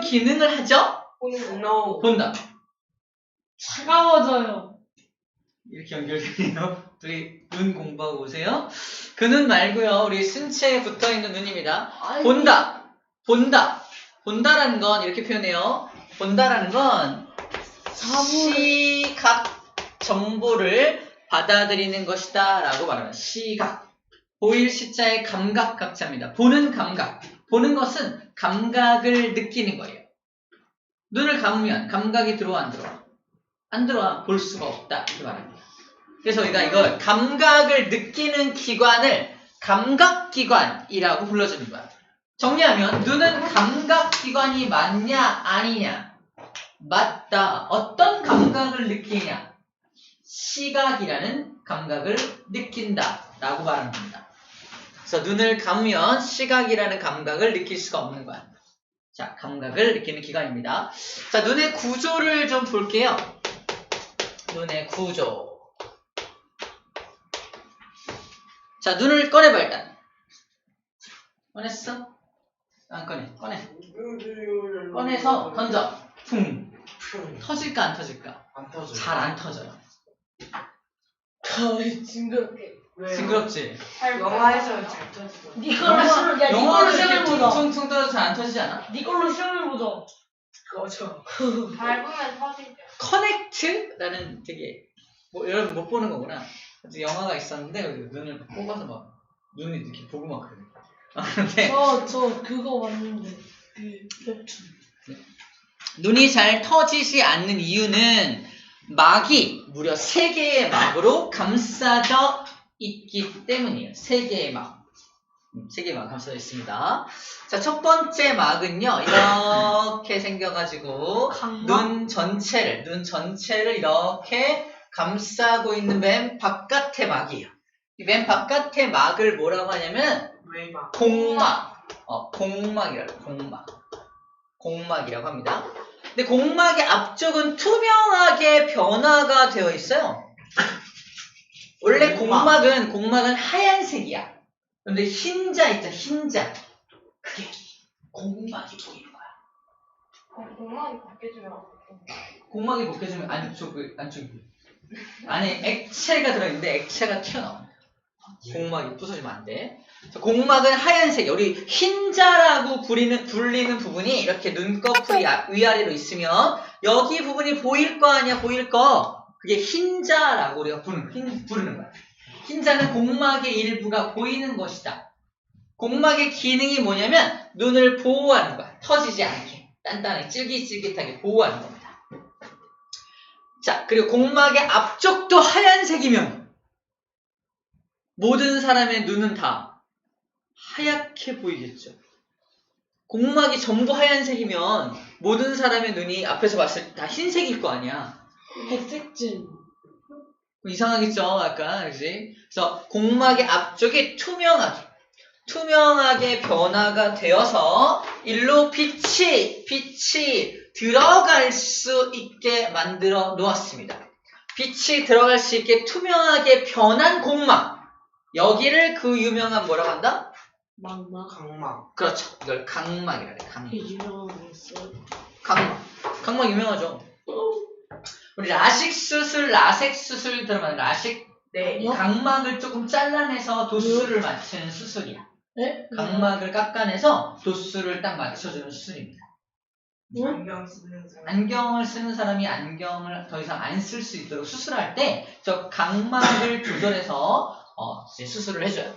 기능을 하죠? No. 본다. 차가워져요. 이렇게 연결되네요. 우리 눈 공부하고 오세요. 그 눈 말고요. 우리 신체에 붙어있는 눈입니다. 본다. 본다. 본다라는 건 이렇게 표현해요. 본다라는 건 시각 정보를 받아들이는 것이다 라고 말합니다. 시각. 보일 시자의 감각 각자입니다. 보는 감각. 보는 것은 감각을 느끼는 거예요. 눈을 감으면 감각이 들어와 안 들어와? 안 들어와. 볼 수가 없다 이렇게 말합니다. 그래서 우리가 이걸 감각을 느끼는 기관을 감각기관이라고 불러주는 거야. 정리하면 눈은 감각기관이 맞냐 아니냐? 맞다. 어떤 감각을 느끼냐? 시각이라는 감각을 느낀다 라고 말하는 겁니다. 그래서 눈을 감으면 시각이라는 감각을 느낄 수가 없는 거야. 자, 감각을 느끼는 기관입니다. 자, 눈의 구조를 좀 볼게요. 눈의 구조. 자, 눈을 꺼내봐 일단. 꺼냈어? 안 꺼내. 꺼내. 꺼내서 던져. 퉁. 터질까 안 터질까? 안 터져. 잘 안 터져요. 징그럽게. 징그럽지? 영화에서 잘 터지죠. 니 걸로 야, 니 걸로 영화로 이렇게 시험해보자. 퉁퉁 떠서 잘 안 터지지 않아? 니 걸로 시험해보자. 그렇죠. 밟으면 터지죠. 커넥트라는 되게 여러분 못 보는 거구나. 영화가 있었는데 눈을 뽑아서 막 눈이 이렇게 보고 막 그래. 근데 저 그거 봤는데 그 웹툰. 눈이 잘 터지지 않는 이유는 막이 무려 3개의 막으로 감싸져 있기 때문이에요. 3개의 막. 3개의 막 감싸져 있습니다. 자, 첫 번째 막은요, 이렇게 생겨가지고, 눈 전체를 이렇게 감싸고 있는 맨 바깥의 막이에요. 이 맨 바깥의 막을 뭐라고 하냐면, 웨이바. 공막. 공막이라고, 공막. 공막이라고 합니다. 근데 공막의 앞쪽은 투명하게 변화가 되어 있어요. 원래 공막은 하얀색이야. 근데 흰자 있죠, 흰자. 그게 공막이 보이는 거야. 공막이 벗겨지면 공막이 벗겨지면 안쪽이 안에 액체가 들어있는데 액체가 튀어나옵니다. 공막이 부서지면 안 돼. 공막은 하얀색, 우리 흰자라고 불리는 부분이 이렇게 눈꺼풀이 위아래로 있으면 여기 부분이 보일 거 아니야, 보일 거. 그게 흰자라고 우리가 부르는 거야. 흰자는 공막의 일부가 보이는 것이다. 공막의 기능이 뭐냐면 눈을 보호하는 거야. 터지지 않게, 단단하게, 찔깃찔깃하게 보호하는 겁니다. 자, 그리고 공막의 앞쪽도 하얀색이면 모든 사람의 눈은 다 하얗게 보이겠죠. 공막이 전부 하얀색이면 모든 사람의 눈이 앞에서 봤을 때 다 흰색일 거 아니야. 백색증. 이상하겠죠, 약간, 그지? 그래서 공막의 앞쪽이 투명하게 변화가 되어서 일로 빛이 들어갈 수 있게 만들어 놓았습니다. 빛이 들어갈 수 있게 투명하게 변한 공막. 여기를 그 유명한 뭐라고 한다? 각막. 그렇죠. 이걸 각막이라 그래, 각막. 유명한 거 있어요. 각막 유명하죠. 우리 라식 수술, 라섹 수술 들어봐요. 라식. 네, 각막을 조금 잘라내서 도수를 맞추는 수술이야. 네? 각막을 깎아내서 도수를 딱 맞춰주는 수술입니다. 안경 쓰는 사람. 안경을 쓰는 사람이 안경을 더 이상 안 쓸 수 있도록 수술할 때 저 각막을 조절해서 이제 수술을 해줘요.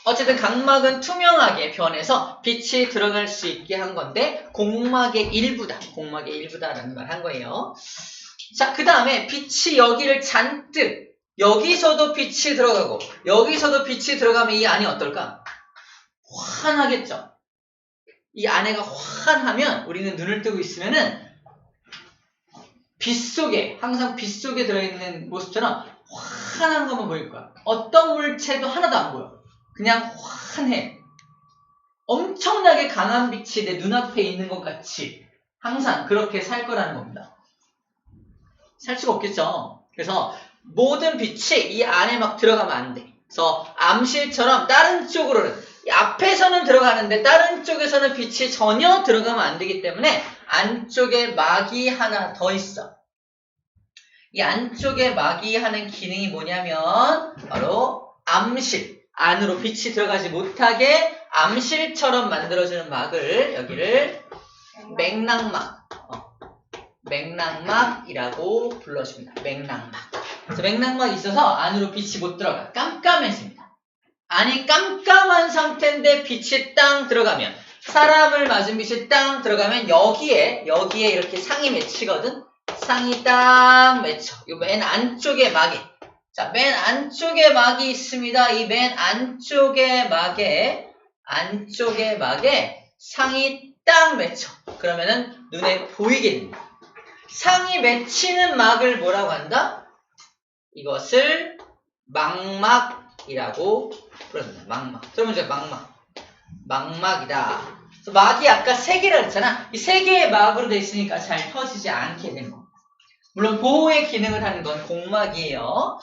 어쨌든 각막은 투명하게 변해서 빛이 들어갈 수 있게 한 건데 공막의 일부다라는 말 한 거예요. 자, 그 다음에 빛이 여기를 잔뜩, 여기서도 빛이 들어가고 여기서도 빛이 들어가면 이 안이 어떨까? 환하겠죠. 이 안에가 환하면 우리는 눈을 뜨고 있으면은 항상 빛 속에 들어있는 모습처럼 환한 것만 보일 거야. 어떤 물체도 하나도 안 보여. 그냥 환해. 엄청나게 강한 빛이 내 눈앞에 있는 것 같이 항상 그렇게 살 거라는 겁니다. 살 수가 없겠죠. 그래서 모든 빛이 이 안에 막 들어가면 안 돼. 그래서 암실처럼 다른 쪽으로는 이 앞에서는 들어가는데 다른 쪽에서는 빛이 전혀 들어가면 안 되기 때문에 안쪽에 막이 하나 더 있어. 이 안쪽에 막이 하는 기능이 뭐냐면 바로 암실. 안으로 빛이 들어가지 못하게 암실처럼 만들어주는 막을 여기를 맥락막. 맥락막이라고 불러줍니다. 맥락막. 그래서 맥락막이 있어서 안으로 빛이 못 들어가. 깜깜해집니다. 안이 깜깜한 상태인데 빛이 땅 들어가면 사람을 맞은 빛이 땅 들어가면 여기에 이렇게 상이 맺히거든. 상이 딱 맺혀. 이 맨 안쪽에 막이. 자, 맨 안쪽에 막이 있습니다. 이 맨 안쪽에 막에 상이 딱 맺혀. 그러면은 눈에 보이게 됩니다. 상이 맺히는 막을 뭐라고 한다? 이것을 망막이라고 부릅니다. 망막. 들어보죠. 망막이다. 그래서 막이 아까 3개라 그랬잖아. 이 3개의 막으로 돼 있으니까 잘 터지지 않게 된 겁니다. 물론 보호의 기능을 하는 건 공막이에요.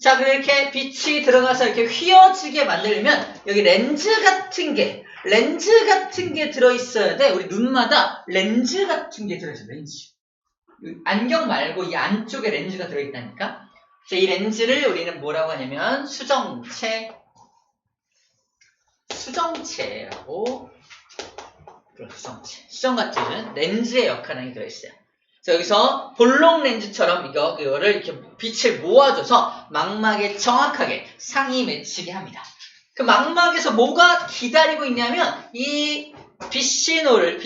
자, 그렇게 빛이 들어가서 이렇게 휘어지게 만들려면 여기 렌즈 같은 게 들어있어야 돼. 우리 눈마다 렌즈 같은 게 들어있어. 렌즈. 안경 말고 이 안쪽에 렌즈가 들어있다니까. 자, 이 렌즈를 우리는 뭐라고 하냐면 수정체라고 수정 같은 렌즈의 역할이 들어있어요. 자, 여기서 볼록 렌즈처럼 이거를 이렇게 빛을 모아줘서 망막에 정확하게 상이 맺히게 합니다. 그 망막에서 뭐가 기다리고 있냐면 이 빛신호를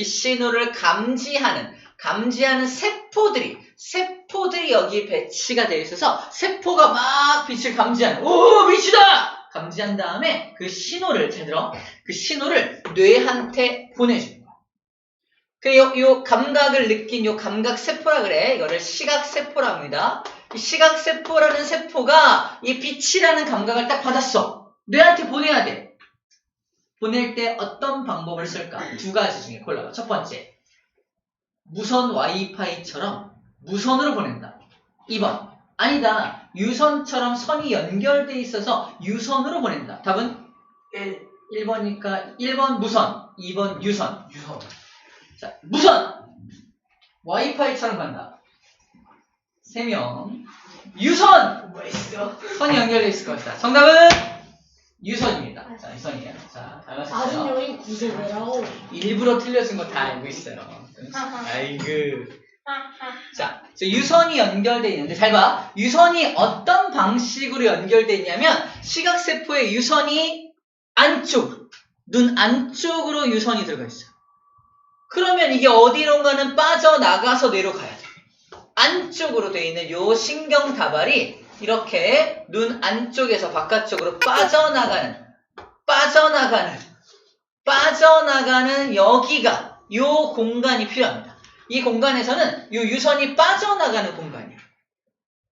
감지하는 세포들이 여기 배치가 되어 있어서 세포가 막 빛을 감지하는 빛이다! 감지한 다음에 그 신호를 뇌한테 보내줍니다. 요 감각을 느낀 요 감각세포라 그래. 이거를 시각세포라 합니다. 이 시각세포라는 세포가 이 빛이라는 감각을 딱 받았어. 뇌한테 보내야 돼. 보낼 때 어떤 방법을 쓸까? 2가지 중에 골라봐. 첫 번째, 무선 와이파이처럼 무선으로 보낸다. 2번, 아니다. 유선처럼 선이 연결돼 있어서 유선으로 보낸다. 답은 1번이니까 1번 무선, 2번 유선. 자, 무선! 와이파이처럼 간다. 3명. 유선! 뭐 있어? 선이 연결돼 있을 것이다. 정답은 유선입니다. 자, 유선이에요. 자, 잘 맞췄어요. 아준영이 구세배라고. 일부러 틀려준 거 다 알고 있어요. 아이고. 자, 유선이 연결돼 있는데 잘 봐. 유선이 어떤 방식으로 연결돼 있냐면 시각세포의 유선이 눈 안쪽으로 유선이 들어가 있어요. 그러면 이게 어디론가는 빠져나가서 뇌로 가야 돼. 안쪽으로 돼 있는 요 신경다발이 이렇게 눈 안쪽에서 바깥쪽으로 빠져나가는 여기가 요 공간이 필요합니다. 이 공간에서는 요 유선이 빠져나가는 공간이에요.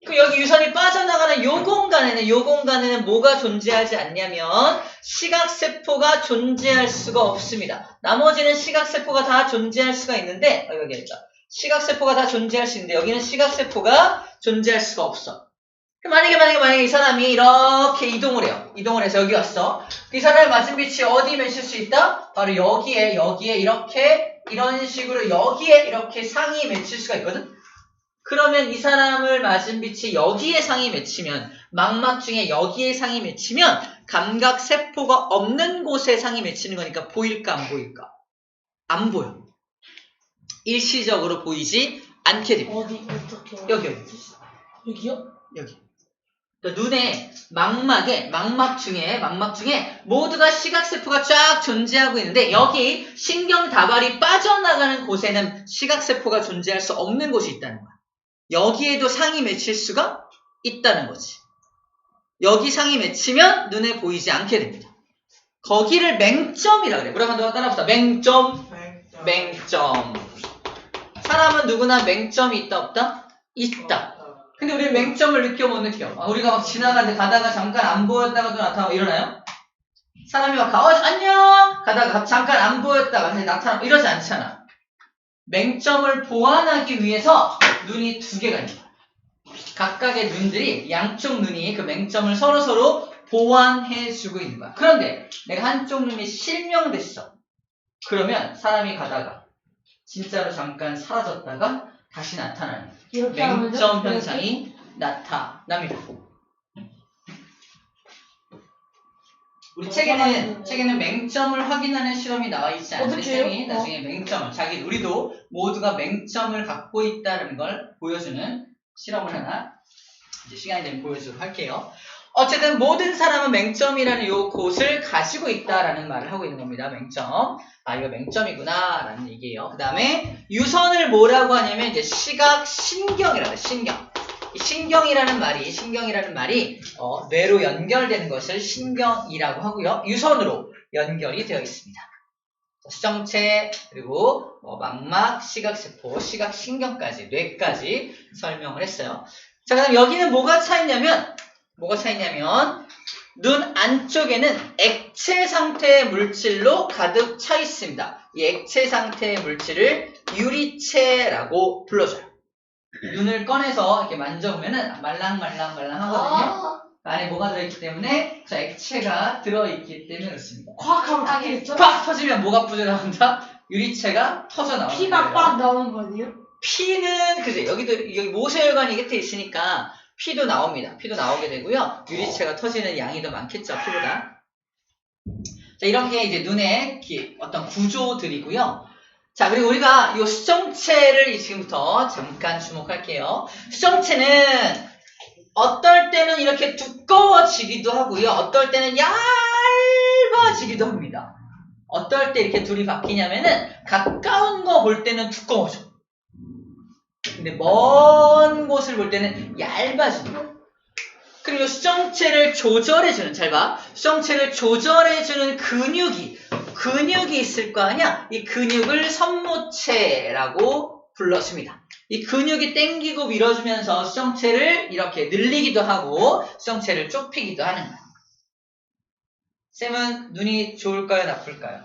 그 여기 유선이 빠져나가는 요 공간에는 뭐가 존재하지 않냐면 시각세포가 존재할 수가 없습니다. 나머지는 시각세포가 다 존재할 수가 있는데 여기 있다. 시각세포가 다 존재할 수 있는데 여기는 시각세포가 존재할 수가 없어. 만약에 이 사람이 이렇게 이동을 해서 여기 왔어. 이 사람의 맞은 빛이 어디 맺힐 수 있다? 바로 여기에 이렇게 이런 식으로 여기에 이렇게 상이 맺힐 수가 있거든. 그러면 이 사람을 맞은 빛이 여기에 상이 맺히면 망막 중에 여기에 상이 맺히면 감각세포가 없는 곳에 상이 맺히는 거니까 보일까 안 보일까? 안 보여. 일시적으로 보이지 않게 됩니다. 어떻게? 여기요? 여기. 그러니까 눈에 망막 중에 모두가 시각세포가 쫙 존재하고 있는데 여기 신경다발이 빠져나가는 곳에는 시각세포가 존재할 수 없는 곳이 있다는 거야. 여기에도 상이 맺힐 수가 있다는 거지. 여기 상이 맺히면 눈에 보이지 않게 됩니다. 거기를 맹점이라고 그래. 뭐라고 한번 따라합시다. 맹점. 사람은 누구나 맹점이 있다 없다? 있다. 근데 우리 맹점을 느껴 못 느껴? 우리가 막 지나가는데 가다가 잠깐 안 보였다가도 나타나고 이러나요? 사람이 막 안녕! 가다가 잠깐 안 보였다가 나타나고 이러지 않잖아. 맹점을 보완하기 위해서 눈이 2개가 있는 거야. 각각의 눈들이 양쪽 눈이 그 맹점을 서로 보완해주고 있는 거야. 그런데 내가 한쪽 눈이 실명됐어. 그러면 사람이 가다가 진짜로 잠깐 사라졌다가 다시 나타나는 이렇게 하면요? 맹점 이렇게? 현상이 나타납니다. 우리 책에는 맹점을 확인하는 실험이 나와 있지 않은데 어떻게 해요? 쌤이 나중에 맹점을 우리도 모두가 맹점을 갖고 있다는 걸 보여주는 실험을 하나 이제 시간이 되면 보여주도록 할게요. 어쨌든 모든 사람은 맹점이라는 요 곳을 가지고 있다라는 말을 하고 있는 겁니다. 맹점. 아, 이거 맹점이구나 라는 얘기예요. 그 다음에 유선을 뭐라고 하냐면 이제 시각 신경이라고 해요. 신경이라는 말이 뇌로 연결되는 것을 신경이라고 하고요. 유선으로 연결이 되어 있습니다. 수정체 그리고 망막, 시각세포, 시각신경까지 뇌까지 설명을 했어요. 자, 그다음 여기는 뭐가 차이냐면 눈 안쪽에는 액체 상태의 물질로 가득 차 있습니다. 이 액체 상태의 물질을 유리체라고 불러줘요. 눈을 꺼내서 이렇게 만져보면은 말랑말랑하거든요. 안에 뭐가 들어있기 때문에 자, 액체가 들어있기 때문에 그렇습니다. 콱 하면 닫히겠죠? 팍 터지면 뭐가 부져나온다? 유리체가 터져 나온다. 피가 빡 나오는 거 아니에요? 피는 그죠? 여기 모세혈관이 끝에 있으니까 피도 나옵니다. 피도 나오게 되고요. 유리체가 터지는 양이 더 많겠죠, 피보다. 자, 이런 게 이제 눈의 어떤 구조들이고요. 자, 그리고 우리가 이 수정체를 지금부터 잠깐 주목할게요. 수정체는 어떨 때는 이렇게 두꺼워지기도 하고요. 어떨 때는 얇아지기도 합니다. 어떨 때 이렇게 둘이 바뀌냐면은 가까운 거 볼 때는 두꺼워져. 근데 먼 곳을 볼 때는 얇아지는 거야. 그리고 수정체를 조절해주는, 잘 봐. 수정체를 조절해주는 근육이 있을 거 아니야? 이 근육을 선모체라고 불러줍니다. 이 근육이 당기고 밀어주면서 수정체를 이렇게 늘리기도 하고 수정체를 좁히기도 하는 거야. 쌤은 눈이 좋을까요? 나쁠까요?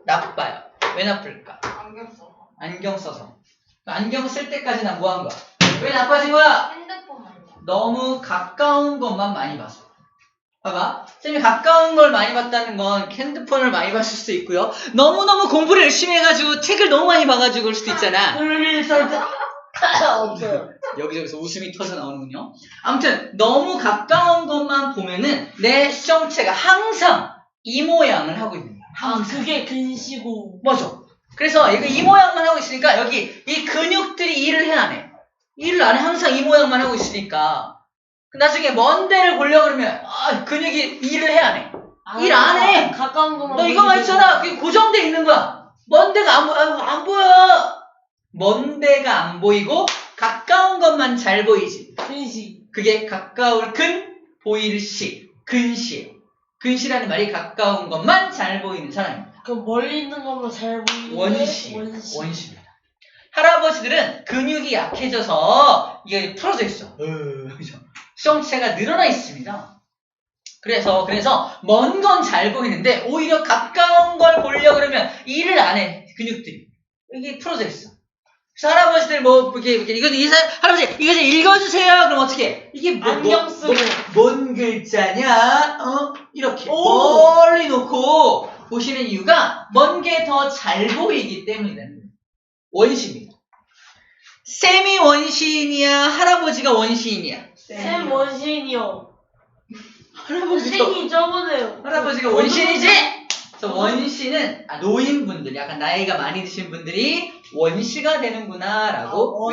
나빠요. 왜 나쁠까? 안경 써서. 안경 써서. 안경 쓸 때까지는 뭐 한 거야? 왜 나빠진 거야? 핸드폰만. 너무 가까운 것만 많이 봐서. 봐봐. 쌤이 가까운 걸 많이 봤다는 건 핸드폰을 많이 봤을 수도 있고요. 너무너무 공부를 열심히 해가지고 책을 너무 많이 봐가지고 그럴 수도 있잖아. 없어요. 여기저기서 웃음이 터져 나오는군요. 아무튼 너무 가까운 것만 보면은 내 수정체가 항상 이 모양을 하고 있는 거야. 아, 그게 근시고. 맞아. 그래서 이거 이 모양만 하고 있으니까 여기 이 근육들이 일을 해 안 해? 일을 안 해. 항상 이 모양만 하고 있으니까. 나중에 먼 데를 보려고 그러면 근육이 일을 해 안 해? 일 안 해. 가까운 것만. 너 이거 말했잖아. 그게 고정돼 있는 거야. 먼 데가 안 보여. 먼 데가 안 보이고 가까운 것만 잘 보이지. 근시. 그게 가까울 근 보일 시. 근시. 근시라는 말이 가까운 것만 잘 보이는 사람입니다. 그럼 멀리 있는 것만 잘 보이는 원시입니다. 할아버지들은 근육이 약해져서 이게 풀어져 있어. 수정체가 늘어나 있습니다. 그래서 먼 건 잘 보이는데 오히려 가까운 걸 보려고 그러면 일을 안 해. 근육들이. 이게 풀어져 있어. 그래서 할아버지들 할아버지 이거 좀 읽어주세요. 그럼 어떻게 해? 이게 안경 쓰고. 뭔 글자냐? 이렇게 멀리 놓고 보시는 이유가 먼 게 더 잘 보이기 때문이라는 거예요. 원시입니다. 쌤이 원시인이야? 할아버지가 원시인이야? 쌤 원시인이요. 할아버지가 쌤이 저번에요. 할아버지가 원시인이지? 그래서 원시는 노인분들, 약간 나이가 많이 드신 분들이 원시가 되는구나 라고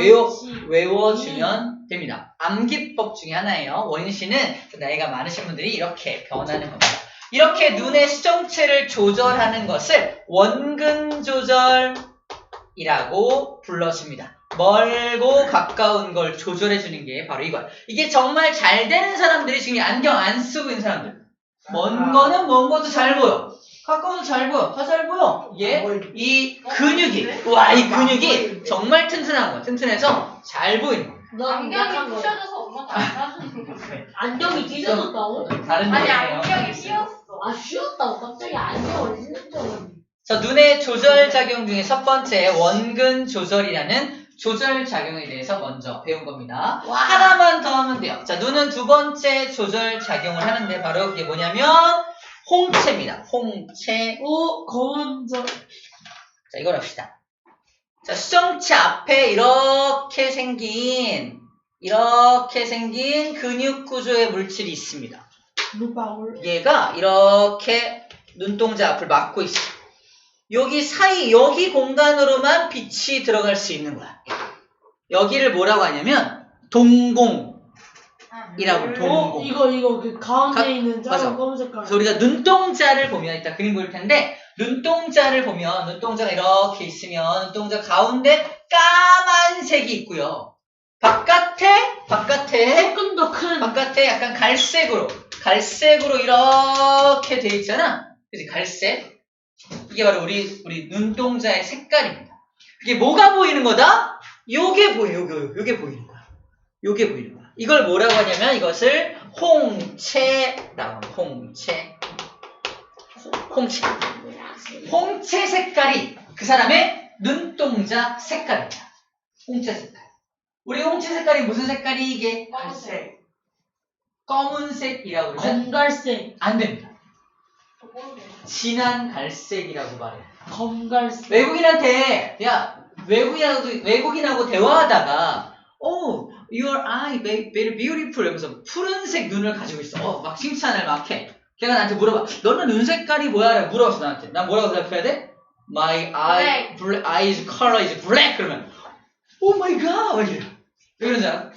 외워주면 됩니다. 암기법 중에 하나예요. 원시는 나이가 많으신 분들이 이렇게 변하는 겁니다. 이렇게 눈의 수정체를 조절하는 것을 원근 조절이라고 불러줍니다. 멀고 가까운 걸 조절해주는 게 바로 이거야. 이게 정말 잘 되는 사람들이 지금 안경 안 쓰고 있는 사람들. 먼 거는 먼 것도 잘 보여. 가까운 것도 잘 보여. 다 잘 보여. 이 근육이 정말 튼튼한 거야. 튼튼해서 잘 보이는 거야. 넌 약한 안경이 거. 부셔져서 엄마가 안 사주는 거. 안경이 뒤져졌다고? 다른 아니 얘기예요. 안경이 씌었어. 아, 쉬었다고 갑자기 안경을 신는 줄 알았는데. 자, 눈의 조절 작용 중에 첫 번째 원근 조절이라는 조절작용에 대해서 먼저 배운 겁니다. 와. 하나만 더 하면 돼요. 자, 눈은 두 번째 조절작용을 하는데 바로 그게 뭐냐면 홍채입니다. 홍채. 오, 검은 점. 자, 이걸 합시다. 자, 수정체 앞에 이렇게 생긴 근육 구조의 물질이 있습니다. 물방울. 얘가 이렇게 눈동자 앞을 막고 있어. 여기 공간으로만 빛이 들어갈 수 있는 거야. 여기를 뭐라고 하냐면 동공이라고. 동공. 이거 그 가운데 있는 맞아. 작은 검은 색깔. 그래서 우리가 눈동자를 보면 이따 그림 보일 텐데 눈동자를 보면 눈동자가 이렇게 있으면 눈동자 가운데 까만색이 있고요. 바깥에 조금 더 큰. 바깥에 약간 갈색으로 이렇게 돼 있잖아. 그치? 갈색. 이게 바로 우리 눈동자의 색깔입니다. 이게 뭐가 보이는 거다? 요게 보여. 요게 보이는 거야. 요게 보이는 거야. 이걸 뭐라고 하냐면 이것을 홍채라고 합니다. 홍채 색깔이 그 사람의 눈동자 색깔입니다. 홍채 색깔. 우리 홍채 색깔이 무슨 색깔이 이게? 갈색. 검은색이라고 그러면 검갈색. 안 됩니다. 진한 갈색이라고 말해. 검갈색. 외국인하고 대화하다가 your eye very beautiful 하면서 푸른색 눈을 가지고 있어. 막 칭찬을 막 해. 걔가 나한테 물어봐. 너는 눈 색깔이 뭐야? 라고 물어봤어 나한테. 난 뭐라고 대답해야 돼? My eyes color is black. 그러면 Oh my god! 막 이래. 왜 그러지 않아?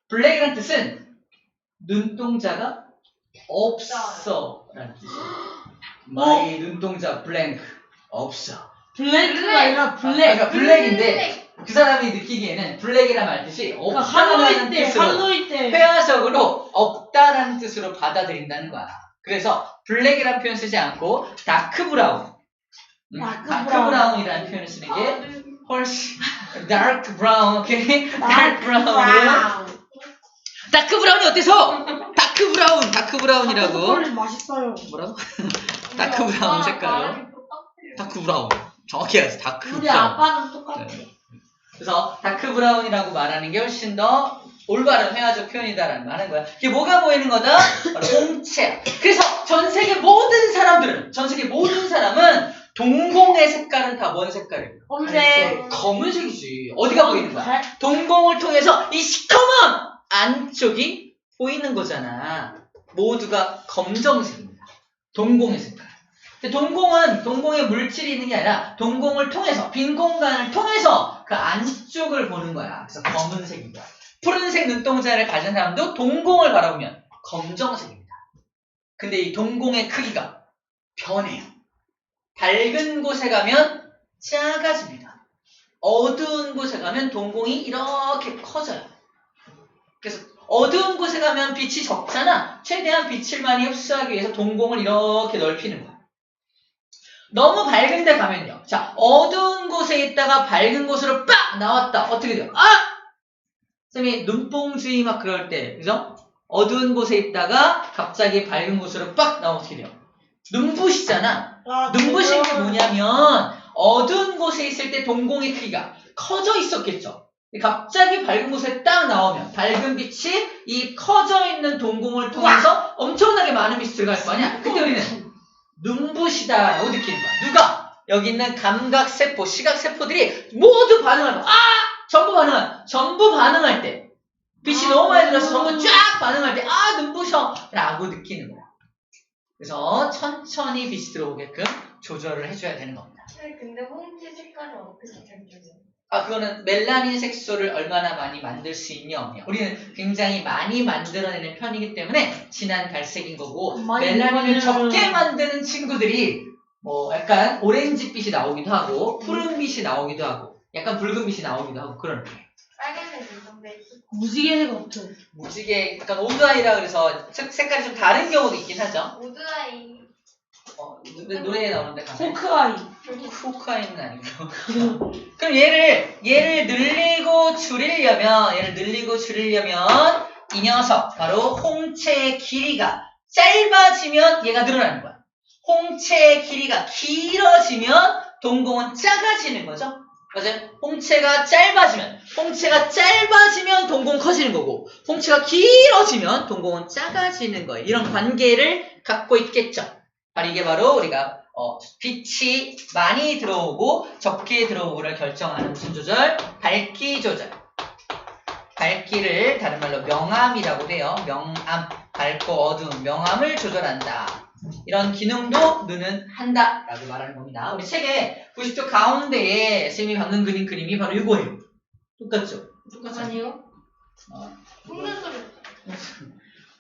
black이라는 뜻은 눈동자가 없어 라는 뜻이야. My 눈동자 blank 없어. 블랙가 아니라 블랙. 그러니까 블랙인데 그 사람이 느끼기에는 블랙이란 말 뜻이 그러니까 없다라는 뜻으로 할로윈 때. 회화적으로 없다라는 뜻으로 받아들인다는 거야. 그래서 블랙이라는 표현 쓰지 않고 다크 브라운. 다크 브라운이라는 표현을 쓰는 게 훨씬 dark brown, 오케이? dark brown이에요. 다크 브라운이 어때서? 다크 브라운이라고. 초콜릿 맛있어요. 뭐라고? 다크 브라운 색깔로. 다크 브라운. 정확히 해야지. 다크 우리 브라운. 아빠는 똑같아. 네. 그래서 다크 브라운이라고 말하는 게 훨씬 더 올바른 회화적 표현이다라는 말 하는 거야. 이게 뭐가 보이는 거다? 바로 홍채. 그래서 전 세계 모든 사람은 동공의 색깔은 다 뭔 색깔이에요? 검색. 검은색이지. 어디가 보이는 거야? 동공을 통해서 이 시커먼 안쪽이 보이는 거잖아. 모두가 검정색입니다. 동공의 색깔. 근데 동공에 물질이 있는 게 아니라 동공을 통해서, 빈 공간을 통해서 그 안쪽을 보는 거야. 그래서 검은색인 거야. 푸른색 눈동자를 가진 사람도 동공을 바라보면 검정색입니다. 근데 이 동공의 크기가 변해요. 밝은 곳에 가면 작아집니다. 어두운 곳에 가면 동공이 이렇게 커져요. 그래서 어두운 곳에 가면 빛이 적잖아. 최대한 빛을 많이 흡수하기 위해서 동공을 이렇게 넓히는 거야. 너무 밝은 데 가면요. 자, 어두운 곳에 있다가 밝은 곳으로 빡 나왔다. 어떻게 돼요? 선생님이 눈뽕주의 막 그럴 때, 그죠? 어두운 곳에 있다가 갑자기 밝은 곳으로 빡 나오면 어떻게 돼요? 눈부시잖아. 눈부신 게 뭐냐면 어두운 곳에 있을 때 동공의 크기가 커져 있었겠죠. 갑자기 밝은 곳에 딱 나오면 밝은 빛이 이 커져 있는 동공을 통해서 엄청나게 많은 빛이 들어갈 거 아니야? 그때 우리는 눈부시다라고 느끼는 거야. 누가? 여기 있는 감각세포, 시각세포들이 모두 반응을 전부 반응할 때 빛이 너무 많이 들어서 전부 쫙 반응할 때 눈부셔 라고 느끼는 거야. 그래서 천천히 빛이 들어오게끔 조절을 해줘야 되는 겁니다. 근데 홍채 색깔은 어떻게 결정해요? 그거는 멜라닌 색소를 얼마나 많이 만들 수 있냐 없냐. 우리는 굉장히 많이 만들어내는 편이기 때문에 진한 갈색인 거고, 멜라닌을 적게 만드는 친구들이 약간 오렌지빛이 나오기도 하고 푸른빛이 나오기도 하고 약간 붉은빛이 나오기도 하고 그런 거예요. 빨간색 있는데 무지개색 없죠. 무지개 약간 오드아이라 그래서 색깔이 좀 다른 경우도 있긴 하죠. 우드아이. 노래에 나오는데 가면 호크아이. 후카이는 아니고. 그럼 얘를 늘리고 줄이려면 이 녀석 바로 홍채의 길이가 짧아지면 얘가 늘어나는 거야. 홍채의 길이가 길어지면 동공은 작아지는 거죠. 맞아요? 홍채가 짧아지면 동공 커지는 거고, 홍채가 길어지면 동공은 작아지는 거예요. 이런 관계를 갖고 있겠죠. 바로 이게 바로 우리가 빛이 많이 들어오고 적게 들어오고를 결정하는 무슨 조절? 밝기 조절. 밝기를 다른 말로 명암이라고 해요. 명암, 밝고 어두운 명암을 조절한다. 이런 기능도 눈은 한다라고 말하는 겁니다. 우리 책에 90도 가운데에 쌤이 방금 그린 그림이 바로 이거예요. 똑같죠? 똑같죠? 아니요. 흉내 소리.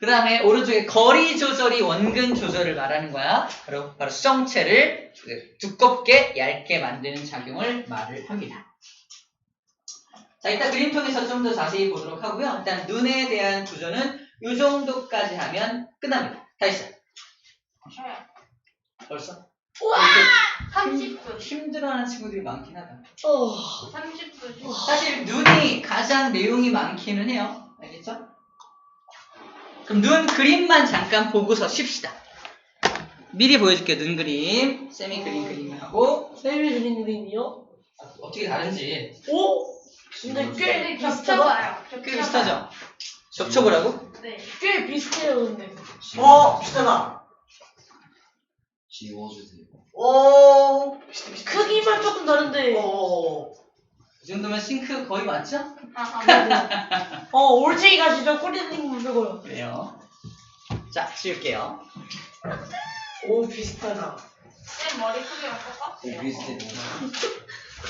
그 다음에 오른쪽에 거리 조절이 원근 조절을 말하는 거야. 바로 수정체를 두껍게 얇게 만드는 작용을 말을 합니다. 자, 이따 그림 통해서 좀 더 자세히 보도록 하고요. 일단 눈에 대한 구조는 이 정도까지 하면 끝납니다. 다시 시작. 벌써? 우와! 이렇게 30분. 힘들어하는 친구들이 많긴 하다. 30분. 사실 눈이 가장 내용이 많기는 해요. 알겠죠? 그럼 눈 그림만 잠깐 보고서 쉽시다. 미리 보여줄게요. 눈 그림. 쌤이 그린 그림을 하고 쌤이 그린 그림이요? 어떻게 다른지. 오! 근데 꽤 비슷하다. 겹쳐봐요. 꽤 비슷하죠? 겹쳐보라고? 네. 꽤 비슷해요, 근데. 비슷하다. 지워주세요. 오. 크기만 조금 다른데. 이 정도면 싱크 거의 맞죠? 올챙이 가시죠? 꼬리님 빼고요. 그래요. 자, 지울게요. 오, 비슷하다. 쌤 머리 크기랑 똑같아요. 오, 비슷해.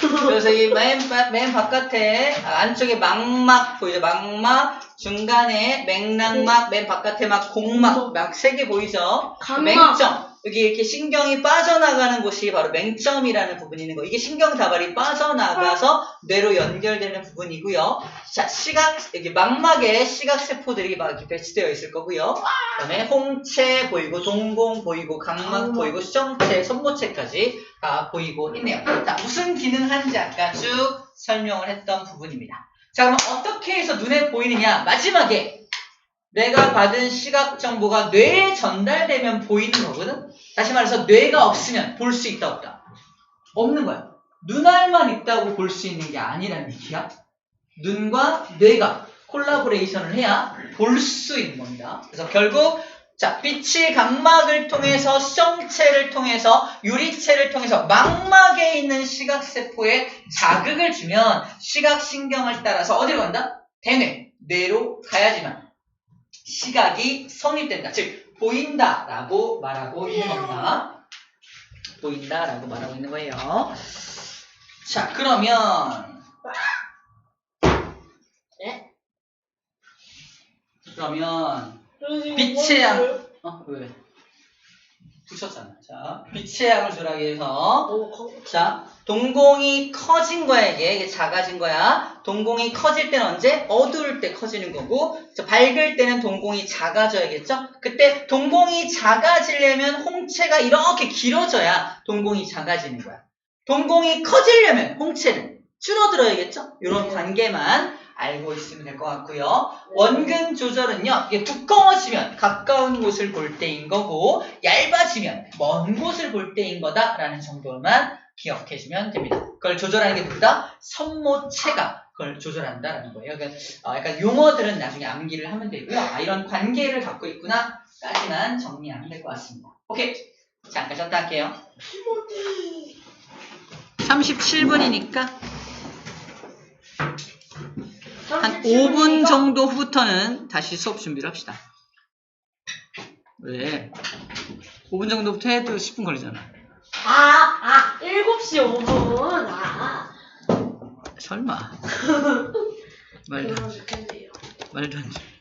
그래서 이 맨 바깥에 안쪽에 망막 보이죠? 망막 중간에 맹랑막 맨 바깥에 막 공막 막 3개 보이죠? 감막. 맹점 여기 이렇게 신경이 빠져나가는 곳이 바로 맹점이라는 부분이 있는 거. 이게 신경 다발이 빠져나가서 뇌로 연결되는 부분이고요. 자, 여기 망막에 시각 세포들이 막 이렇게 배치되어 있을 거고요. 그다음에 홍채 보이고 동공 보이고 각막 보이고 수정체, 손모체까지 다 보이고 있네요. 자, 무슨 기능 하는지 아까 쭉 설명을 했던 부분입니다. 자, 그럼 어떻게 해서 눈에 보이느냐? 마지막에 뇌가 받은 시각 정보가 뇌에 전달되면 보이는 거거든? 다시 말해서 뇌가 없으면 볼 수 있다 없다? 없는 거야. 눈알만 있다고 볼 수 있는 게 아니라는 얘기야. 눈과 뇌가 콜라보레이션을 해야 볼 수 있는 겁니다. 그래서 결국 자, 빛이 각막을 통해서 수정체를 통해서 유리체를 통해서 망막에 있는 시각세포에 자극을 주면 시각신경을 따라서 어디로 간다? 대뇌, 뇌로 가야지만 시각이 성립된다. 즉 보인다라고 말하고 있는 겁니다. 보인다라고 말하고 있는 거예요. 자, 그러면 빛의 양 왜? 부셨잖아. 자, 빛의 양을 조절하기 위해서 자, 동공이 커진 거야 이게 작아진 거야. 동공이 커질 때는 언제? 어두울 때 커지는 거고 밝을 때는 동공이 작아져야겠죠? 그때 동공이 작아지려면 홍채가 이렇게 길어져야 동공이 작아지는 거야. 동공이 커지려면 홍채는 줄어들어야겠죠? 이런 관계만 알고 있으면 될 것 같고요. 원근 조절은요, 이게 두꺼워지면 가까운 곳을 볼 때인 거고, 얇아지면 먼 곳을 볼 때인 거다라는 정도만 기억해주면 됩니다. 그걸 조절하는 게 누구다? 손모체가 그걸 조절한다라는 거예요. 그러니까 약간 용어들은 나중에 암기를 하면 되고요. 이런 관계를 갖고 있구나까지만 정리하면 될 것 같습니다. 오케이. 잠깐 쉬었다 할게요. 37분이니까 한 5분 정도 후부터는 다시 수업 준비를 합시다. 왜? 5분 정도부터 해도 10분 걸리잖아. 7시 5분. 설마. 말도 안 돼.